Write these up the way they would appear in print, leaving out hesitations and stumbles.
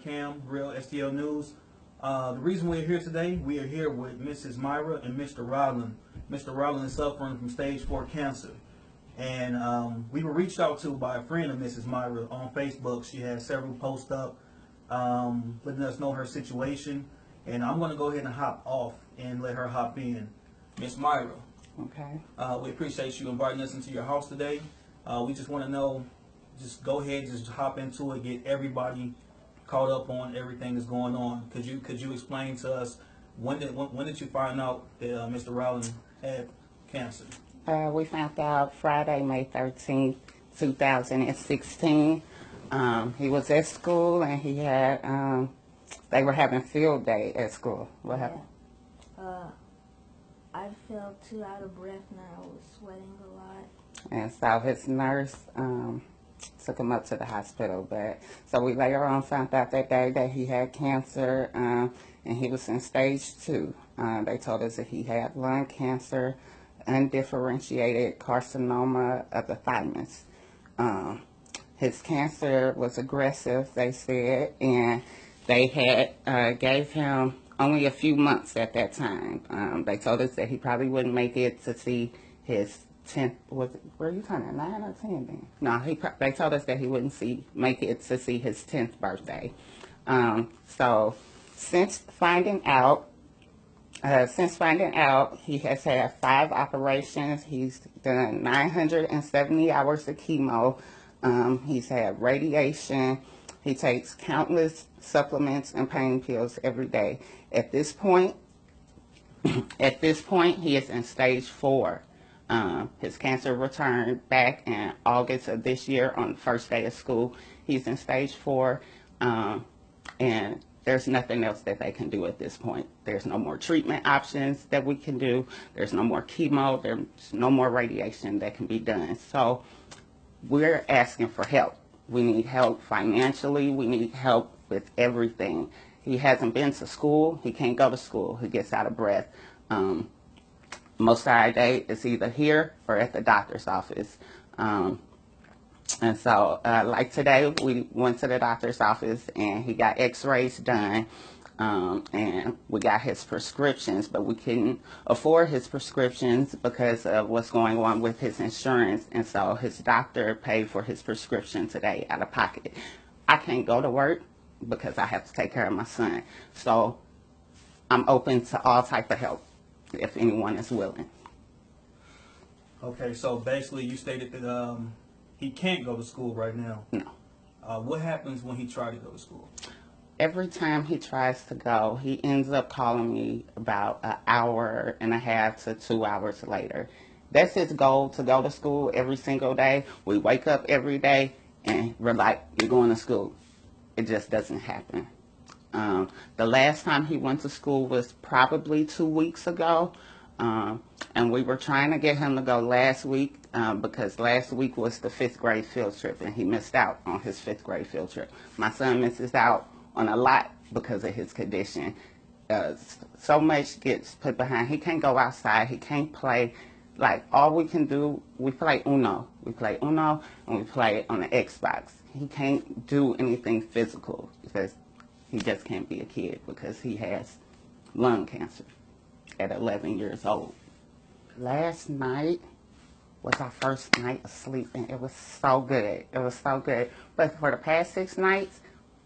Cam, Real STL News. The reason we're here today, we are here with Mrs. Myra and Mr. Roland. Mr. Roland is suffering from stage 4 cancer. And we were reached out to by a friend of Mrs. Myra on Facebook. She has several posts up letting us know her situation. And I'm going to go ahead and hop off and let her hop in. Miss Myra. Okay. We appreciate you inviting us into your house today. We just want to know, just go ahead, just hop into it, get everybody caught up on everything that's going on. Could you explain to us when did you find out that Mr. Roland had cancer? We found out Friday, May 13th, 2016. He was at school and he had, they were having field day at school. What happened? I felt too out of breath and I was sweating a lot. And so his nurse took him up to the hospital. But so we later on found out that day that he had cancer, and he was in stage 2. They told us that he had lung cancer, undifferentiated carcinoma of the thymus. His cancer was aggressive, they said, and they had gave him only a few months at that time. They told us that he probably wouldn't make it to see his 10th, were you turning 9 or 10 then? No, they told us that he wouldn't make it to see his 10th birthday. So since finding out, he has had 5 operations. He's done 970 hours of chemo. He's had radiation. He takes countless supplements and pain pills every day. At this point, he is in stage 4. His cancer returned back in August of this year on the first day of school. He's in stage 4, and there's nothing else that they can do at this point. There's no more treatment options that we can do. There's no more chemo. There's no more radiation that can be done. So we're asking for help. We need help financially. We need help with everything. He hasn't been to school. He can't go to school. He gets out of breath. Most of our day is either here or at the doctor's office. And so, like today, we went to the doctor's office and he got x-rays done. And we got his prescriptions, but we couldn't afford his prescriptions because of what's going on with his insurance. And so his doctor paid for his prescription today out of pocket. I can't go to work because I have to take care of my son. So I'm open to all type of help if anyone is willing. Okay, so basically you stated that he can't go to school right now. No. What happens when he tries to go to school? Every time he tries to go, he ends up calling me about an hour and a half to 2 hours later. That's his goal, to go to school every single day. We wake up every day and we're like, you're going to school. It just doesn't happen. The last time he went to school was probably 2 weeks ago. And we were trying to get him to go last week because last week was the 5th grade field trip and he missed out on his 5th grade field trip. My son misses out on a lot because of his condition. So much gets put behind. He can't go outside. He can't play. Like, all we can do, we play Uno. We play Uno and we play on the Xbox. He can't do anything physical because he just can't be a kid because he has lung cancer at 11 years old. Last night was our first night of sleep, and it was so good. It was so good. But for the past 6 nights,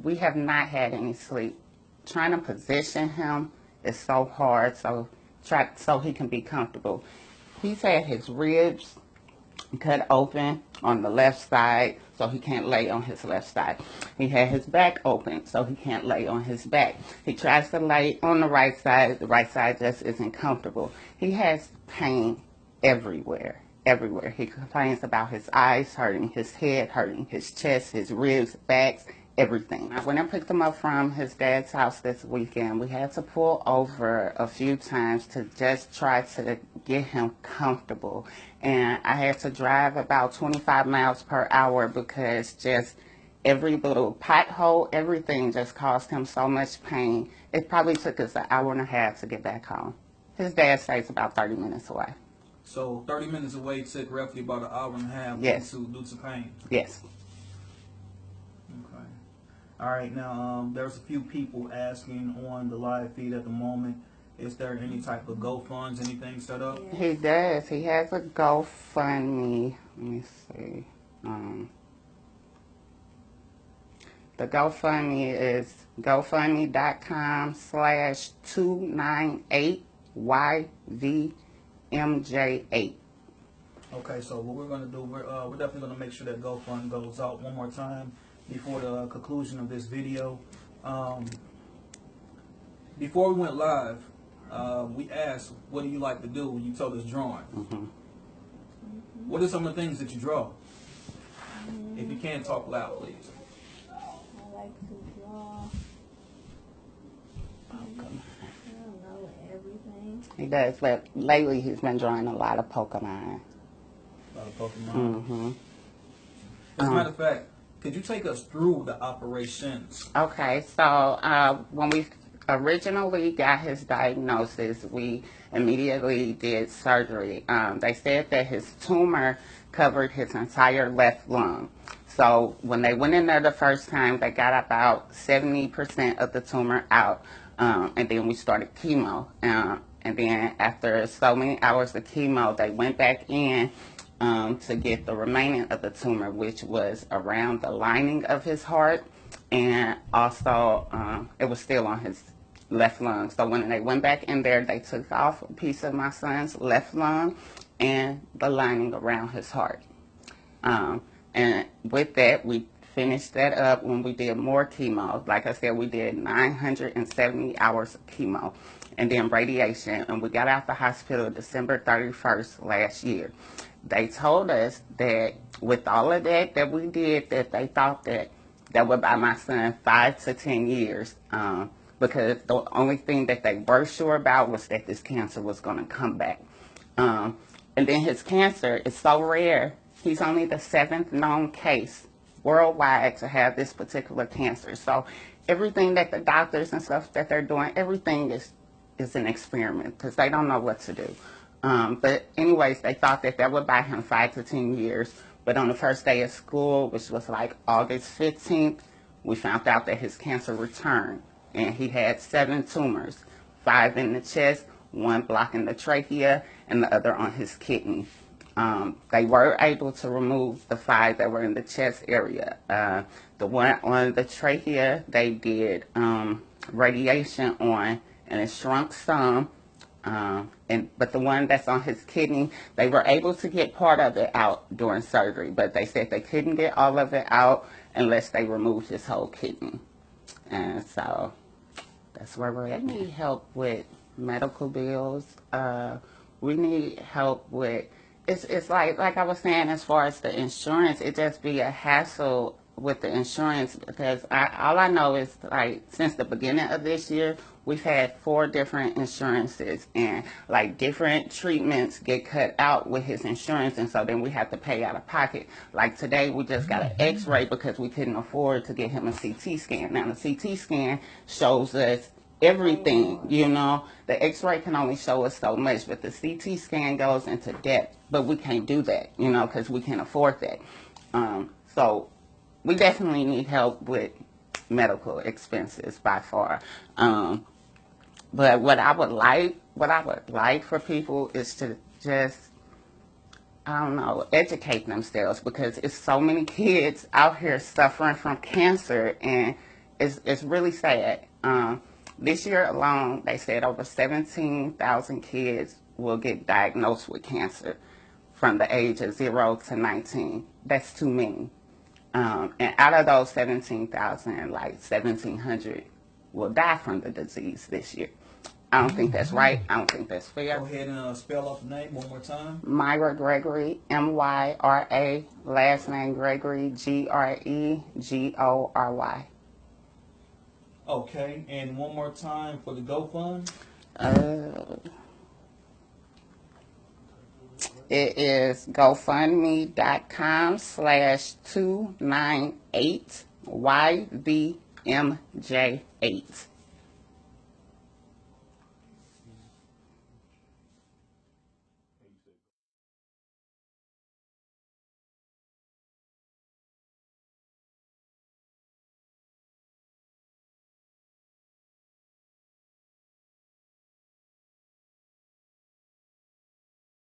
we have not had any sleep. Trying to position him is so hard, so he can be comfortable. He's had his ribs cut open on the left side, so he can't lay on his left side. He had his back open, so he can't lay on his back. He tries to lay on the right side just isn't comfortable. He has pain everywhere. He complains about his eyes hurting, his head hurting, his chest, his ribs, backs, everything. When I picked him up from his dad's house this weekend, we had to pull over a few times to just try to get him comfortable. And I had to drive about 25 miles per hour because just every little pothole, everything just caused him so much pain. It probably took us an hour and a half to get back home. His dad stays about 30 minutes away. So 30 minutes away took roughly about an hour and a half Yes. due to pain? Yes. Okay. All right, now there's a few people asking on the live feed at the moment. Is there any type of GoFunds, anything set up? Yes. He does. He has a GoFundMe. Let me see. The GoFundMe is GoFundMe.com/298YVMJ8. Okay, so what we're gonna do, we're definitely gonna make sure that GoFund goes out one more time before the conclusion of this video. Before we went live, we asked, "What do you like to do?" You told us drawing. What are some of the things that you draw? If you can, talk loud, please. I like to draw. I don't know, everything. He does, but lately he's been drawing a lot of Pokemon. A lot of Pokemon. Mm-hmm. As a matter of fact, could you take us through the operations? Okay, so when we originally got his diagnosis, we immediately did surgery. They said that his tumor covered his entire left lung. So when they went in there the first time, they got about 70% of the tumor out, and then we started chemo. And then after so many hours of chemo, they went back in to get the remaining of the tumor, which was around the lining of his heart, and also it was still on his left lung. So when they went back in there, they took off a piece of my son's left lung and the lining around his heart. And with that, we finished that up when we did more chemo. Like I said, we did 970 hours of chemo and then radiation, and we got out the hospital December 31st last year. They told us that with all of that we did, that they thought that would buy my son 5 to 10 years, because the only thing that they were sure about was that this cancer was going to come back. And then his cancer is so rare. He's only the 7th known case worldwide to have this particular cancer. So everything that the doctors and stuff that they're doing, everything is an experiment, because they don't know what to do. But anyways, they thought that would buy him 5 to 10 years. But on the first day of school, which was like August 15th, we found out that his cancer returned. And he had 7 tumors, 5 in the chest, 1 blocking the trachea, and the other on his kidney. They were able to remove the 5 that were in the chest area. The one on the trachea, they did radiation on, and it shrunk some. But the one that's on his kidney, they were able to get part of it out during surgery, but they said they couldn't get all of it out unless they removed his whole kidney. And so that's where we're at. We need help with medical bills. We need help with, it's like I was saying, as far as the insurance, it just be a hassle with the insurance, because all I know is, like, since the beginning of this year, we've had 4 different insurances, and like different treatments get cut out with his insurance, and so then we have to pay out of pocket. Like today, we just got an X-ray because we couldn't afford to get him a CT scan. Now the CT scan shows us everything, you know. The X-ray can only show us so much, but the CT scan goes into depth. But we can't do that, you know, because we can't afford that. So we definitely need help with medical expenses by far. But what I would like for people is to just, I don't know, educate themselves, because it's so many kids out here suffering from cancer, and it's really sad. This year alone, they said over 17,000 kids will get diagnosed with cancer from the age of 0 to 19. That's too many. And out of those 17,000, like 1,700 will die from the disease this year. I don't think that's right. I don't think that's fair. Go ahead and spell out the name one more time. Myra Gregory, M-Y-R-A, last name Gregory, G-R-E-G-O-R-Y. Okay, and one more time for the GoFund. It is GoFundMe.com/298YVMJ8.